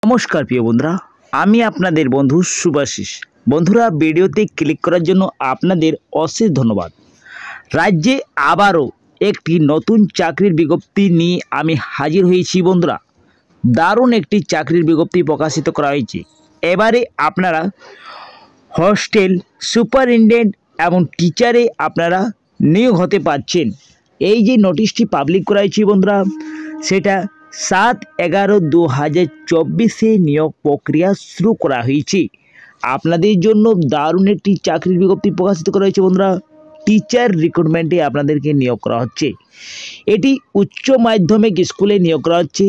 নমস্কার প্রিয় বন্ধুরা, আমি আপনাদের বন্ধু শুভাশিস। বন্ধুরা, ভিডিওতে ক্লিক করার জন্য আপনাদের অশেষ ধন্যবাদ। রাজ্যে আবারও একটি নতুন চাকরির বিজ্ঞপ্তি নিয়ে আমি হাজির হয়েছি। বন্ধুরা, দারুণ একটি চাকরির বিজ্ঞপ্তি প্রকাশিত করা হয়েছে। এবারে আপনারা হস্টেল সুপারিনটেন্ডেন্ট এবং টিচারে আপনারা নিয়োগ হতে পারছেন। এই যে নোটিশটি পাবলিক করা হয়েছে বন্ধুরা, সেটা 7/11/2024 নিয়োগ প্রক্রিয়া শুরু করা হয়েছে। আপনাদের জন্য দারুণ একটি চাকরির বিজ্ঞপ্তি প্রকাশিত করা হয়েছে বন্ধুরা। টিচার রিক্রুটমেন্টে আপনাদেরকে নিয়োগ করা হচ্ছে। এটি উচ্চ মাধ্যমিক স্কুলে নিয়োগ করা হচ্ছে।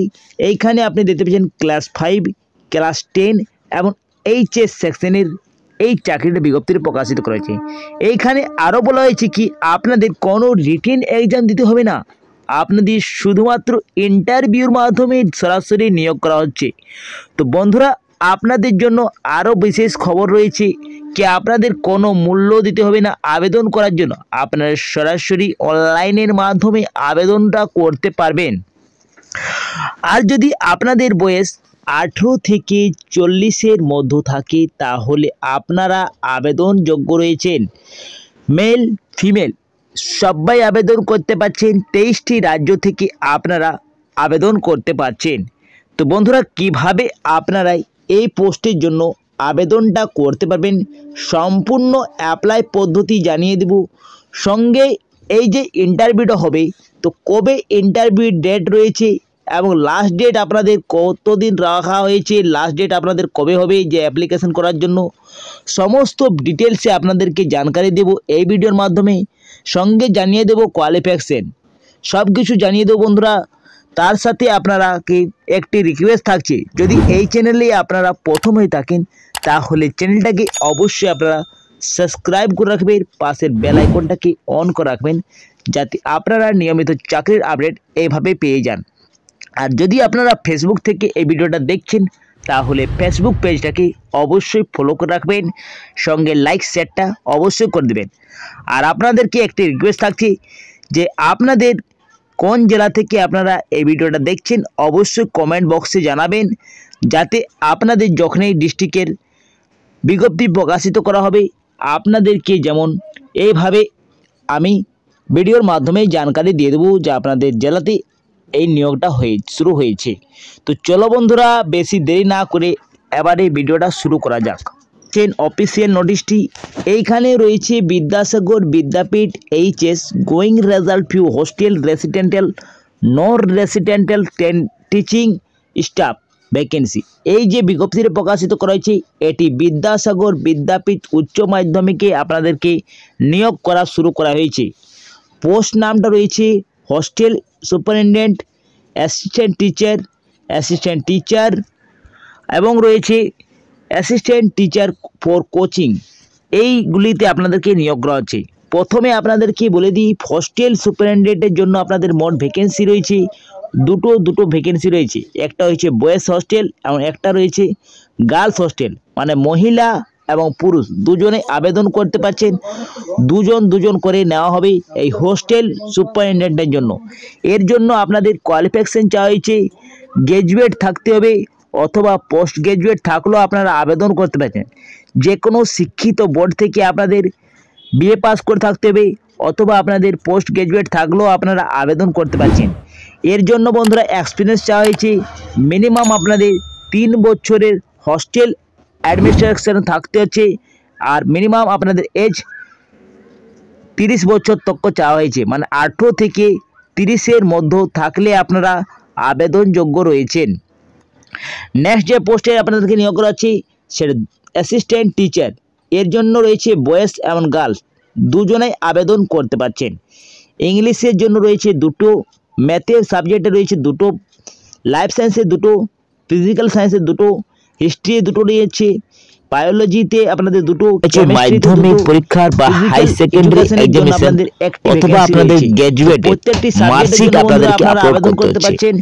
এইখানে আপনি দেখতে পাচ্ছেন ক্লাস 5, ক্লাস 10 এবং এইচএস সেকশনের এই চাকরিটা বিজ্ঞপ্তির প্রকাশিত করা হয়েছে। এইখানে আরও বলা হয়েছে কি আপনাদের কোনো রিটেন এক্সাম দিতে হবে না, আপনাদের শুধুমাত্র ইন্টারভিউর মাধ্যমে সরাসরি নিয়োগ করা হচ্ছে। তো বন্ধুরা, আপনাদের জন্য আরও বিশেষ খবর রয়েছে কি আপনাদের কোনো মূল্য দিতে হবে না আবেদন করার জন্য। আপনারা সরাসরি অনলাইনের মাধ্যমে আবেদনটা করতে পারবেন। আর যদি আপনাদের বয়স 18 থেকে 40-এর মধ্যে থাকে তাহলে আপনারা আবেদনযোগ্য রয়েছেন। মেল ফিমেল সবাই আবেদন করতে পারছেন। 23টি রাজ্য থেকে আপনারা আবেদন করতে পারছেন। তো বন্ধুরা, কিভাবে আপনারা এই পোস্টের জন্য আবেদনটা করতে পারবেন সম্পূর্ণ অ্যাপ্লাই পদ্ধতি জানিয়ে দেব। সঙ্গে এই যে ইন্টারভিউটা হবে, তো কবে ইন্টারভিউ ডেট রয়েছে এবং লাস্ট ডেট আপনাদের কতদিন রাখা হয়েছে, লাস্ট ডেট আপনাদের কবে হবে যে অ্যাপ্লিকেশন করার জন্য, সমস্ত ডিটেলসে আপনাদেরকে জানকারি দেব এই ভিডিওর মাধ্যমে। সঙ্গে জানিয়ে দেব কোয়ালিফিকেশন, সব কিছু জানিয়ে দেব বন্ধুরা। তার সাথে আপনারাকে একটি রিকোয়েস্ট থাকছে, যদি এই চ্যানেলে আপনারা প্রথম হয়ে থাকেন তাহলে চ্যানেলটাকে অবশ্যই আপনারা সাবস্ক্রাইব করে রাখবেন, পাশের বেল আইকনটাকে অন করে রাখবেন যাতে আপনারা নিয়মিত চাকরির আপডেট এইভাবে পেয়ে যান। আর যদি আপনারা ফেসবুক থেকে এই ভিডিওটা দেখছেন তাহলে ফেসবুক পেজটাকে অবশ্যই ফলো করে রাখবেন, সঙ্গে লাইক শেয়ারটা অবশ্যই করে দেবেন। আর আপনাদেরকে একটি রিকোয়েস্ট থাকছে যে আপনাদের কোন জেলা থেকে আপনারা এই ভিডিওটা দেখছেন অবশ্যই কমেন্ট বক্সে জানাবেন, যাতে আপনাদের যখনই ডিস্ট্রিক্টের বিজ্ঞপ্তি প্রকাশিত করা হবে আপনাদেরকে যেমন এইভাবে আমি ভিডিওর মাধ্যমে জানকারি দিয়ে দেবো যে আপনাদের জেলাতে এই নিয়োগটা শুরু হয়েছে। তো চলো বন্ধুরা, বেশি দেরি না করে এবারে ভিডিওটা শুরু করা যাক। অফিসিয়াল নোটিশটি এইখানে রয়েছে Vidyasagar Vidyapith HS going result few hostel residential non residential teaching staff vacancy. এই যে বিজ্ঞপ্তিটি প্রকাশিত করা হয়েছে এটি বিদ্যাসাগর বিদ্যাপীঠ উচ্চ মাধ্যমিকে আপনাদেরকে নিয়োগ করা শুরু করা হয়েছে। পোস্ট নামটা রয়েছে হস্টেল সুপারিনটেন্ডেন্ট, অ্যাসিস্ট্যান্ট টিচার এবং রয়েছে অ্যাসিস্ট্যান্ট টিচার ফর কোচিং। এইগুলিতে আপনাদেরকে নিয়োগ করা হচ্ছে। প্রথমে আপনাদেরকে বলে দিই, হস্টেল সুপারিনটেন্ডেন্টের জন্য আপনাদের মোট ভ্যাকেন্সি রয়েছে দুটো ভ্যাকেন্সি রয়েছে। একটা হচ্ছে বয়েজ হস্টেল এবং একটা রয়েছে গার্লস হস্টেল, মানে মহিলা এবং পুরুষ দুজনে আবেদন করতে পারছেন। দুজন করে নেওয়া হবে এই হোস্টেল সুপারিনটেন্ডেন্টের জন্য। এর জন্য আপনাদের কোয়ালিফিকেশন চাওয়া হয়েছে গ্র্যাজুয়েট থাকতে হবে অথবা পোস্ট গ্র্যাজুয়েট থাকলেও আপনারা আবেদন করতে পারছেন। যে কোনো শিক্ষিত বোর্ড থেকে আপনাদের বিএ পাস করে থাকতে হবে অথবা আপনাদের পোস্ট গ্র্যাজুয়েট থাকলেও আপনারা আবেদন করতে পারছেন। এর জন্য বন্ধুরা এক্সপিরিয়েন্স চাওয়া হয়েছে মিনিমাম আপনাদের 3 বছরের হস্টেল অ্যাডমিনিস্ট্রেশন থাকতে হচ্ছে। আর মিনিমাম আপনাদের এজ 30 বছর তক চাওয়া হয়েছে, মানে 18 থেকে 30-এর মধ্যে থাকলে আপনারা আবেদনযোগ্য রয়েছেন। নেক্সট যে পোস্টে আপনাদেরকে নিয়োগ করা হচ্ছে সেটা অ্যাসিস্ট্যান্ট টিচার। এর জন্য রয়েছে বয়েজ এবং গার্লস দুজনেই আবেদন করতে পারছেন। ইংলিশের জন্য রয়েছে 2টো, ম্যাথের সাবজেক্টে রয়েছে 2টো, লাইফ সায়েন্সে 2টো, ফিজিক্যাল সায়েন্সে 2টো, হিস্ট্রি 2টো রয়েছে, বায়োলজিতে আপনাদের 2টো, মাধ্যমিক পরীক্ষার বা হাই সেকেন্ডারি এক্সামিনেশন অথবা আপনাদের গ্র্যাজুয়েট প্রত্যেকটি সাবজেক্টে আপনাদেরকে আবেদন করতে পারছেন।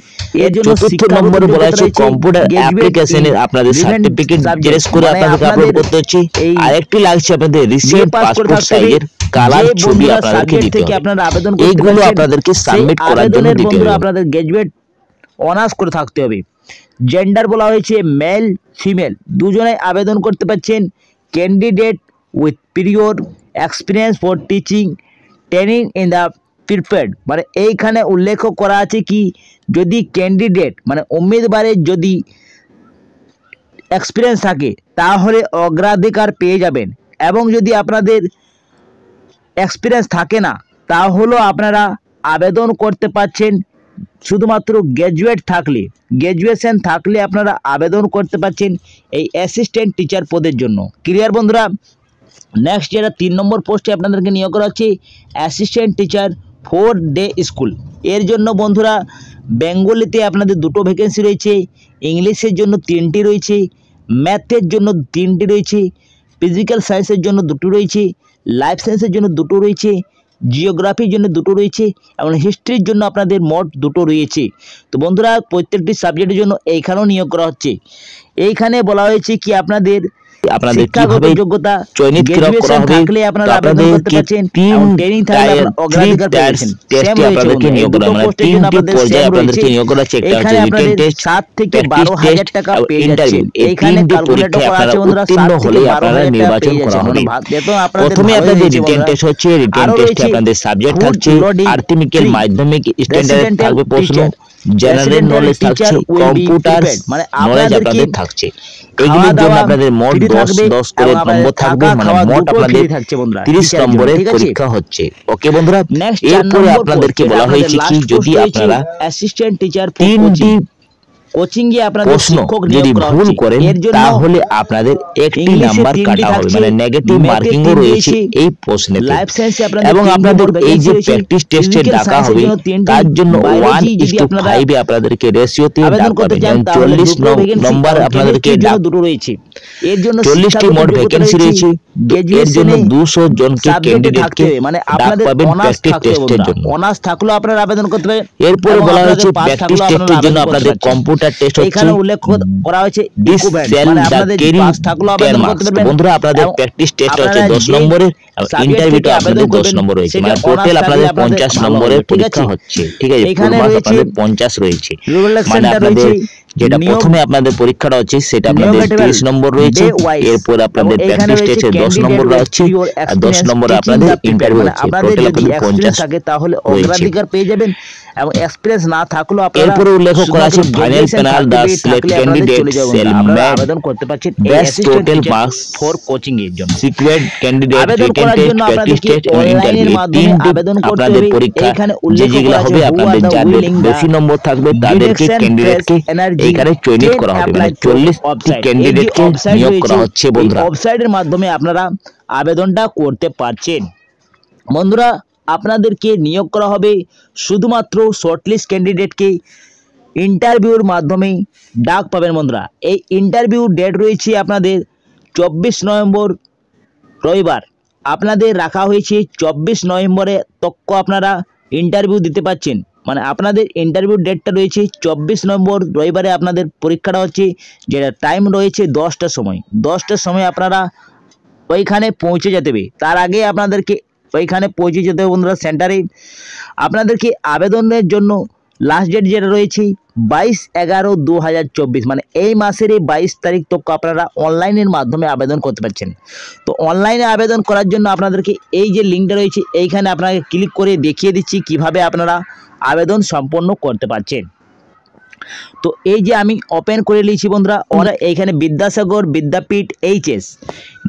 এর জন্য 4th নম্বরে বলা আছে কম্পিউটার অ্যাপ্লিকেশনের আপনাদের সার্টিফিকেট জেরক্স করে আপনাদেরকে আপলোড করতে হচ্ছে। আরেকটি লাগছে আপনাদের রিসেন্ট পাসপোর্ট সাইজের কালার ছবি আপনাদেরকে দিতে হবে। আপনারা আবেদন করতে এইগুলো আপনাদেরকে সাবমিট করার জন্য দিতে হবে। আপনাদের গ্র্যাজুয়েট অনার্স করে থাকতে হবে। জেন্ডার বলা হয়েছে মেল ফিমেল দুজনেই আবেদন করতে পারছেন। Candidate with period experience for teaching training in the prepaid, মানে এইখানে উল্লেখ করা আছে কি যদি ক্যান্ডিডেট মানে উম্মিদবারের যদি এক্সপিরিয়েন্স থাকে তাহলে অগ্রাধিকার পেয়ে যাবেন, এবং যদি আপনাদের এক্সপিরিয়েন্স থাকে না তাহলেও আপনারা আবেদন করতে পারছেন। শুধুমাত্র গ্র্যাজুয়েট থাকলে, গ্র্যাজুয়েশন থাকলে আপনারা আবেদন করতে পারছেন এই অ্যাসিস্ট্যান্ট টিচার পদের জন্য। ক্লিয়ার বন্ধুরা? নেক্সট যেটা 3 নম্বর পোস্টে আপনাদেরকে নিয়োগ করা হচ্ছে অ্যাসিস্ট্যান্ট টিচার 4 ডে স্কুল। এর জন্য বন্ধুরা বেঙ্গলিতে আপনাদের 2টো ভ্যাকেন্সি রয়েছে, ইংলিশের জন্য 3টি রয়েছে, ম্যাথের জন্য 3টি রয়েছে, ফিজিক্যাল সায়েন্সের জন্য 2টো রয়েছে, লাইফ সায়েন্সের জন্য 2টো রয়েছে, জিওগ্রাফির জন্য 2টো রয়েছে এবং হিস্ট্রির জন্য আপনাদের মোট 2টো রয়েছে। তো বন্ধুরা প্রত্যেকটি সাবজেক্টের জন্য এইখানেও নিয়োগ করা হচ্ছে। এইখানে বলা হয়েছে কি আপনাদের শিক্ষাগত যোগ্যতা চয়নিত করা হবে, থাকলে আপনারা আবেদন করতে পারছেন, এবং ট্রেনিং থাকলে আপনারা অগ্রাধিকার পাচ্ছেন। সেম আপনাদেরকে নিয়োগ করা মানে 3টি পর্যায়ে আপনাদেরকে নিয়োগ করা আছে। একটা হচ্ছে রিটেন টেস্ট, 7 থেকে 12,000 টাকা পেয়ে যাচ্ছেন। এইখানে ক্যালকুলেটর করা আছে বন্ধুরা, 7 থেকে 12,000 নির্বাচন করা হবে। প্রথমে আপনাদের রিটেন টেস্ট হচ্ছে, রিটেন টেস্টে আপনাদের সাবজেক্ট থাকছে আর্থমেটিক্যাল, মাধ্যমিক স্ট্যান্ডার্ড থাকবে প্রশ্ন, জেনারেল নলেজ থাকছে, কম্পিউটার মানে আপনাদের থাকছে। এগুলোর জন্য আপনাদের মোট 10 করে নম্বর থাকবে, মানে মোট আপনাদের 30 নম্বরের পরীক্ষা হচ্ছে। ওকে বন্ধুরা, এরপরে আপনাদেরকে বলা হয়েছে কি যদি আপনারা অ্যাসিস্ট্যান্ট টিচার 3টি কোচিং এ আপনাদের শিক্ষক নিয়োগ করা হচ্ছে, এর জন্য তাহলে আপনাদের একটি নাম্বার কাটা হবে, মানে নেগেটিভ মার্কিং ও রয়েছে এই প্রশ্নে। লাইফ সায়েন্সে আপনাদের এবং আপনাদের এই যে প্র্যাকটিস টেস্টে ডাকা হবে তার জন্য 1:5 এ আপনাদেরকে রেশিওতে আবেদন করতে চান, 40 নম্বর আপনাদেরকে 2টো রয়েছে। এর জন্য 40টি মোট ভ্যাকেন্সি রয়েছে, এর জন্য 200 জনকে ক্যান্ডিডেটকে মানে আপনাদের প্র্যাকটিস টেস্টের জন্য অনার্স থাকলেও আপনারা আবেদন করতে পারেন। এরপরে বলা হয়েছে প্র্যাকটিস টেস্টের জন্য আপনাদের কম্পিউটার টেস্ট হচ্ছে, এখানে উল্লেখ করা হয়েছে ইকুইভ্যালেন্ট মানে আপনাদের পাস থাকলেও আবেদন করতে পারবেন। বন্ধুরা আপনাদের প্র্যাকটিস টেস্ট হচ্ছে 10 নম্বরের, ইন্টারভিউতে আপনাদের 10 নম্বর রয়েছে, মানে টোটাল আপনাদের 50 নম্বরের পরীক্ষা হচ্ছে। ঠিক আছে, এখানে আপনাদের 50 রয়েছে, মানে আপনাদের যেটা প্রথমে আপনাদের পরীক্ষাটা হচ্ছে সেটা আপনাদের 30 নম্বর রয়েছে, এরপর আপনাদের প্র্যাকটিস টেস্টে 10 নম্বর রয়েছে, আর 10 নম্বর আপনাদের ইন্টারভিউ হচ্ছে। টোটাল আপনাদের 50 থাকে তাহলে অগ্রাধিকার পেয়ে যাবেন, এবং এক্সপেরিয়েন্স না থাকলেও আপনারা এরপর উল্লেখ করা আছে ফাইনাল প্যানেল দা সিলেক্ট ক্যান্ডিডেট সেল আবেদন করতে পারছেন best total marks for coaching এর জন্য। সিক্রেট ক্যান্ডিডেট আবেদন করার জন্য আপনাদেরকে অনলাইনের মাধ্যমে আবেদন করতে হবে। এখানে উল্লেখ করা হবে আপনাদের যাদের বেশি নম্বর থাকবে তাদেরকে ক্যান্ডিডেটকে এখানে চয়নিত করা হবে, মানে 40টি ক্যান্ডিডেটকে নিয়োগ করা হচ্ছে। বন্ধুরা ওয়েবসাইটের মাধ্যমে আপনারা আবেদনটা করতে পারছেন। বন্ধুরা আপনাদেরকে নিয়োগ করা হবে শুধুমাত্র শর্টলিস্ট ক্যান্ডিডেটকে ইন্টারভিউর মাধ্যমে ডাক পাবেন। বন্ধুরা এই ইন্টারভিউ ডেট রয়েছে আপনাদের 24 নভেম্বর রবিবার, আপনাদের রাখা হয়েছে 24 নভেম্বরে তক্ক আপনারা ইন্টারভিউ দিতে পারছেন, মানে আপনাদের ইন্টারভিউ ডেটটা রয়েছে 24 নভেম্বর রবিবারে আপনাদের পরীক্ষাটা হচ্ছে, যেটা টাইম রয়েছে 10টার সময়। 10টার সময় আপনারা ওইখানে পৌঁছে যেতে হবে, তার আগে আপনাদেরকে ওইখানে পৌঁছে যেতে হবে। বন্ধুরা সেন্টারে আপনাদেরকে আবেদনের জন্য লাস্ট ডেট যেটা রয়েছে 22/11/2024, মানে এই মাসের 22 তারিখ তক আপনারা অনলাইনের মাধ্যমে আবেদন করতে পারছেন। তো অনলাইনে আবেদন করার জন্য আপনাদেরকে এই যে লিঙ্কটা রয়েছে এইখানে আপনাকে ক্লিক করে দেখিয়ে দিচ্ছি কিভাবে আপনারা আবেদন সম্পন্ন করতে পারছেন। তো এই যে আমি ওপেন করে নিয়েছি বন্ধুরা, ওরা এইখানে বিদ্যাসাগর বিদ্যাপীঠ এইচএস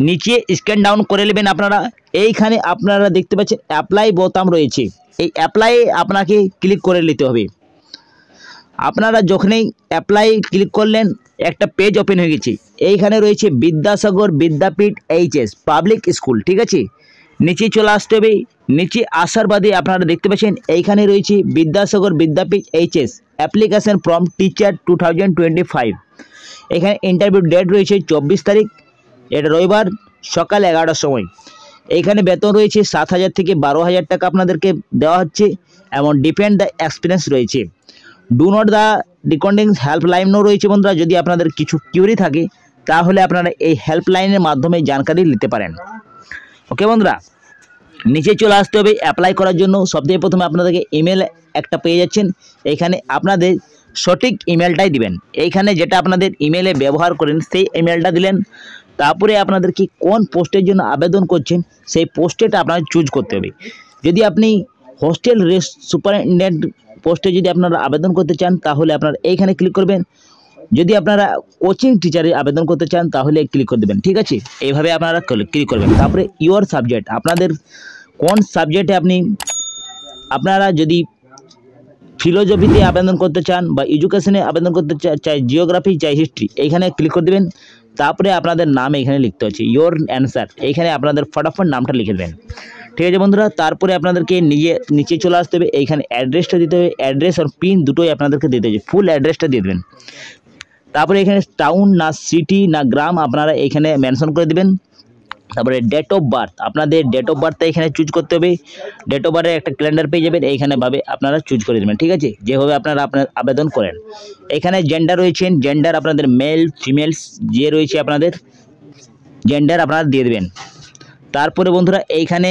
নিচে স্ক্যান ডাউন করে নেবেন আপনারা। এইখানে আপনারা দেখতে পাচ্ছেন অ্যাপ্লাই বোতাম রয়েছে, এই অ্যাপ্লাই আপনাকে ক্লিক করে নিতে হবে। আপনারা যখনই অ্যাপ্লাই ক্লিক করলেন একটা পেজ ওপেন হয়ে গেছে, এইখানে রয়েছে Vidyasagar Vidyapith HS public school. ঠিক আছে, নিচে চলে আসতে হবে। নিচে আসার বাদে আপনারা দেখতে পাচ্ছেন এইখানে রয়েছে Vidyasagar Vidyapith HS application from teacher 2025। এখানে ইন্টারভিউ ডেট রয়েছে 24 তারিখ, এটা রবিবার সকাল 11টার সময়। এইখানে বেতন রয়েছে 7,000 থেকে 12,000 টাকা আপনাদেরকে দেওয়া হচ্ছে, এবং ডিপেন্ড দ্য এক্সপিরিয়েন্স রয়েছে। ডু নট দ্য ডিকন্ডিং হেল্পলাইনও রয়েছে। বন্ধুরা যদি আপনাদের কিছু কিউরি থাকে তাহলে আপনারা এই হেল্পলাইনের মাধ্যমে জানকারি নিতে পারেন। ওকে বন্ধুরা, নিচে চলে আসতে হবে। অ্যাপ্লাই করার জন্য সবথেকে প্রথমে আপনাদেরকে ইমেল একটা পেয়ে যাচ্ছেন, এখানে আপনাদের সঠিক ইমেলটাই দিবেন। এইখানে যেটা আপনাদের ইমেলে ব্যবহার করেন সেই ইমেলটা দিলেন। তারপরে আপনাদেরকে কোন পোস্টের জন্য আবেদন করছেন সেই পোস্টেটা আপনার চুজ করতে হবে। যদি আপনি হোস্টেল সুপারিনটেন্ডেন্ট পোস্টে যদি আপনারা আবেদন করতে চান তাহলে আপনারা এইখানে ক্লিক করবেন। যদি আপনারা কোচিং টিচারে আবেদন করতে চান তাহলে ক্লিক করে দেবেন, ঠিক আছে। এইভাবে আপনারা ক্লিক করবেন। তারপরে ইওর সাবজেক্ট, আপনাদের কোন সাবজেক্টে আপনারা যদি ফিলোজফিতে আবেদন করতে চান বা এডুকেশনে আবেদন করতে চাই, জিওগ্রাফি চাই, হিস্ট্রি, এইখানে ক্লিক করে দেবেন। তারপরে আপনাদের নাম এখানে লিখতে হচ্ছে, ইওর অ্যান্সার, এইখানে আপনাদের ফটাফট নামটা লিখে দেবেন, ঠিক আছে বন্ধুরা। তারপরে আপনাদেরকে নিচে চলে আসতে হবে, এইখানে অ্যাড্রেসটা দিতে হবে। অ্যাড্রেস আর পিন দুটোই আপনাদেরকে দিতে হবে, ফুল অ্যাড্রেসটা দিয়ে দেবেন। তারপরে এখানে টাউন না সিটি না গ্রাম আপনারা এখানে মেনশন করে দেবেন। তারপরে ডেট অফ বার্থ, আপনাদের ডেট অফ বার্থটা এখানে চুজ করতে হবে। ডেট অফ বার্থের একটা ক্যালেন্ডার পেয়ে যাবেন, এইখানে ভাবে আপনারা চুজ করে দেবেন, ঠিক আছে, যেভাবে আপনারা আবেদন করেন। এখানে জেন্ডার রয়েছেন, জেন্ডার আপনাদের মেল ফিমেলস যে রয়েছে আপনাদের জেন্ডার আপনারা দিয়ে দেবেন। তারপরে বন্ধুরা এইখানে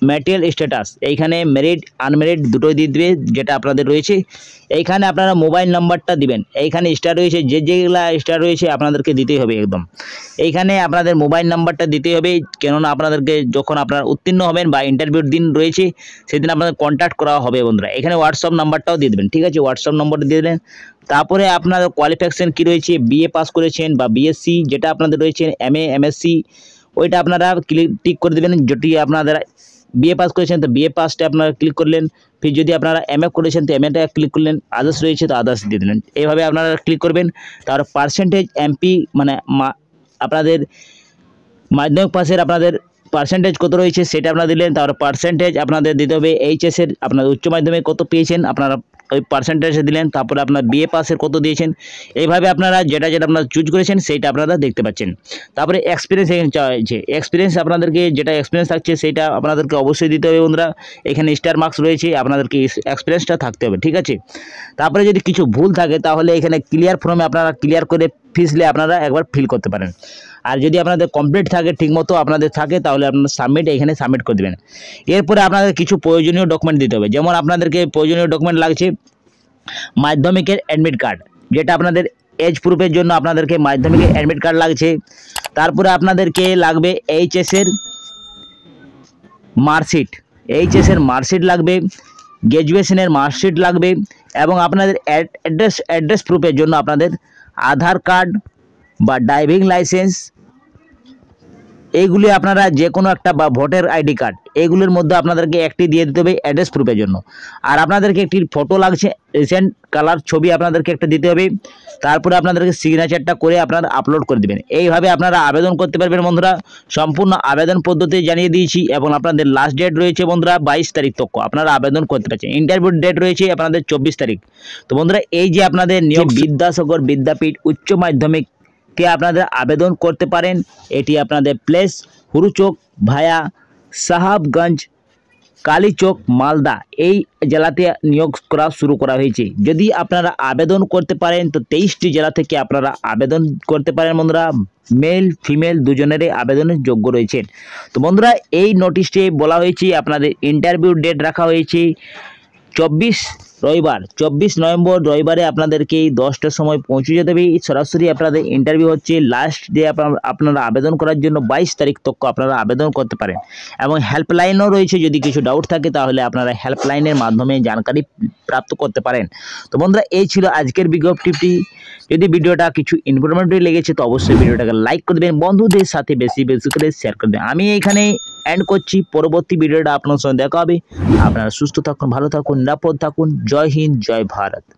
ম্যারিটাল স্ট্যাটাস, এইখানে ম্যারিড আনম্যারিড দুটোই দিয়ে দেবে যেটা আপনাদের রয়েছে। এইখানে আপনারা মোবাইল নাম্বারটা দিবেন। এইখানে স্টার রয়েছে, যেগুলা স্টার রয়েছে আপনাদেরকে দিতেই হবে একদম। এইখানে আপনাদের মোবাইল নাম্বারটা দিতে হবে, কেননা আপনাদেরকে যখন আপনারা উত্তীর্ণ হবেন বা ইন্টারভিউর দিন রয়েছে সেদিন আপনাদের কন্ট্যাক্ট করা হবে বন্ধুরা। এখানে হোয়াটসঅ্যাপ নাম্বারটাও দিয়ে দেবেন, ঠিক আছে, হোয়াটসঅ্যাপ নম্বরটা দিয়ে দেবেন। তারপরে আপনাদের কোয়ালিফিকেশন কী রয়েছে, বিএ পাস করেছেন বা বিএসসি যেটা আপনাদের রয়েছে, এমএ এমএসসি, ওইটা আপনারা টিক করে দেবেন। যদি আপনারা বিএ পাস করেছেন তো বিএ পাসটা আপনারা ক্লিক করলেন, ফির যদি আপনারা এমএ করেছেন তো এমএটা ক্লিক করলেন, আদার্স রয়েছে তো আদার্স দিয়ে দিলেন। এইভাবে আপনারা ক্লিক করবেন। তারপর পার্সেন্টেজ এমপি মানে আপনাদের মাধ্যমিক পাসের আপনাদের পার্সেন্টেজ কত রয়েছে সেটা আপনারা দিলেন। তারপর পার্সেন্টেজ আপনাদের দিতে হবে এইচএসের, আপনার উচ্চ মাধ্যমিক কত পেয়েছেন আপনারা ওই পার্সেন্টেজে দিলেন। তারপরে আপনার বিএ পাসের কত দিয়েছেন, এইভাবে আপনারা যেটা আপনারা চুজ করেছেন সেইটা আপনারা দেখতে পাচ্ছেন। তারপরে এক্সপিরিয়েন্স এখানে চাওয়া হয়েছে, এক্সপিরিয়েন্স আপনাদেরকে যেটা এক্সপিরিয়েন্স থাকছে সেইটা আপনাদেরকে অবশ্যই দিতে হবে বন্ধুরা। এখানে স্টার মার্কস রয়েছে, আপনাদেরকে এক্সপিরিয়েন্সটা থাকতে হবে, ঠিক আছে। তারপরে যদি কিছু ভুল থাকে তাহলে এখানে ক্লিয়ার ফর্মে আপনারা ক্লিয়ার করে ফিসলে আপনারা একবার ফিল করতে পারেন। আর যদি আপনাদের কমপ্লিট থাকে ঠিকমতো আপনাদের থাকে তাহলে আপনারা সাবমিট এখানে সাবমিট করে দেবেন। এরপরে আপনাদের কিছু প্রয়োজনীয় ডকুমেন্ট দিতে হবে, যেমন আপনাদেরকে প্রয়োজনীয় ডকুমেন্ট লাগছে মাধ্যমিকের অ্যাডমিট কার্ড, যেটা আপনাদের এজ প্রুফের জন্য আপনাদেরকে মাধ্যমিকের অ্যাডমিট কার্ড লাগছে। তারপরে আপনাদেরকে লাগবে এইচএসের মার্কশিট, এইচএসের মার্কশিট লাগবে, গ্র্যাজুয়েশনের মার্কশিট লাগবে, এবং আপনাদের অ্যাড্রেস প্রুফের জন্য আপনাদের আধার কার্ড বা ড্রাইভিং লাইসেন্স, এইগুলি আপনারা যে কোনো একটা বা ভোটার আইডি কার্ড, এইগুলির মধ্যে আপনাদেরকে একটি দিয়ে দিতে হবে অ্যাড্রেস প্রুফের জন্য। আর আপনাদেরকে একটি ফটো লাগছে, রিসেন্ট কালার ছবি আপনাদেরকে একটা দিতে হবে। তারপরে আপনাদেরকে সিগনেচারটা করে আপনারা আপলোড করে দেবেন। এইভাবে আপনারা আবেদন করতে পারবেন বন্ধুরা। সম্পূর্ণ আবেদন পদ্ধতি জানিয়ে দিয়েছি এবং আপনাদের লাস্ট ডেট রয়েছে বন্ধুরা 22 তারিখ তক আপনারা আবেদন করতে পারছেন। ইন্টারভিউ ডেট রয়েছে আপনাদের 24 তারিখ। তো বন্ধুরা এই যে আপনাদের নিয়োগ বিদ্যাসাগর বিদ্যাপীঠ উচ্চ মাধ্যমিক কে আপনাদের আবেদন করতে পারেন। এটি আপনাদের প্লেস হুরুচক ভায়া সাহাবগঞ্জ কালীচক মালদা এই জেলাতে নিয়োগ করা শুরু করা হয়েছে। যদি আপনারা আবেদন করতে পারেন তো 23টি জেলা থেকে আপনারা আবেদন করতে পারেন বন্ধুরা। মেল ফিমেল দুজনেরই আবেদনের যোগ্য রয়েছেন। তো বন্ধুরা এই নোটিশে বলা হয়েছে আপনাদের ইন্টারভিউ ডেট রাখা হয়েছে 24 নভেম্বর রবিবারে আপনাদেরকে 10টার সময় পৌঁছে যেতে হবে। সরাসরি আপনাদের ইন্টারভিউ হচ্ছে। লাস্ট ডে আপনারা আবেদন করার জন্য 22 তারিখ তক আপনারা আবেদন করতে পারেন এবং হেল্পলাইনও রয়েছে। যদি কিছু ডাউট থাকে তাহলে আপনারা হেল্পলাইনের মাধ্যমে জানকারি প্রাপ্ত করতে পারেন। তো বন্ধুরা এই ছিল আজকের বিজ্ঞপ্তিটি। যদি ভিডিওটা কিছু ইনফরমেটিভ লেগেছে তো অবশ্যই ভিডিওটাকে লাইক করে দেবেন, বন্ধুদের সাথে বেশি বেশি করে শেয়ার করে দেবেন। আমি এখানে এন্ড করছি, পরবর্তী ভিডিওটা আপনার সঙ্গে দেখা হবে। আপনারা সুস্থ থাকুন, ভালো থাকুন, নিরাপদ থাকুন। জয় হিন্দ, জয় ভারত।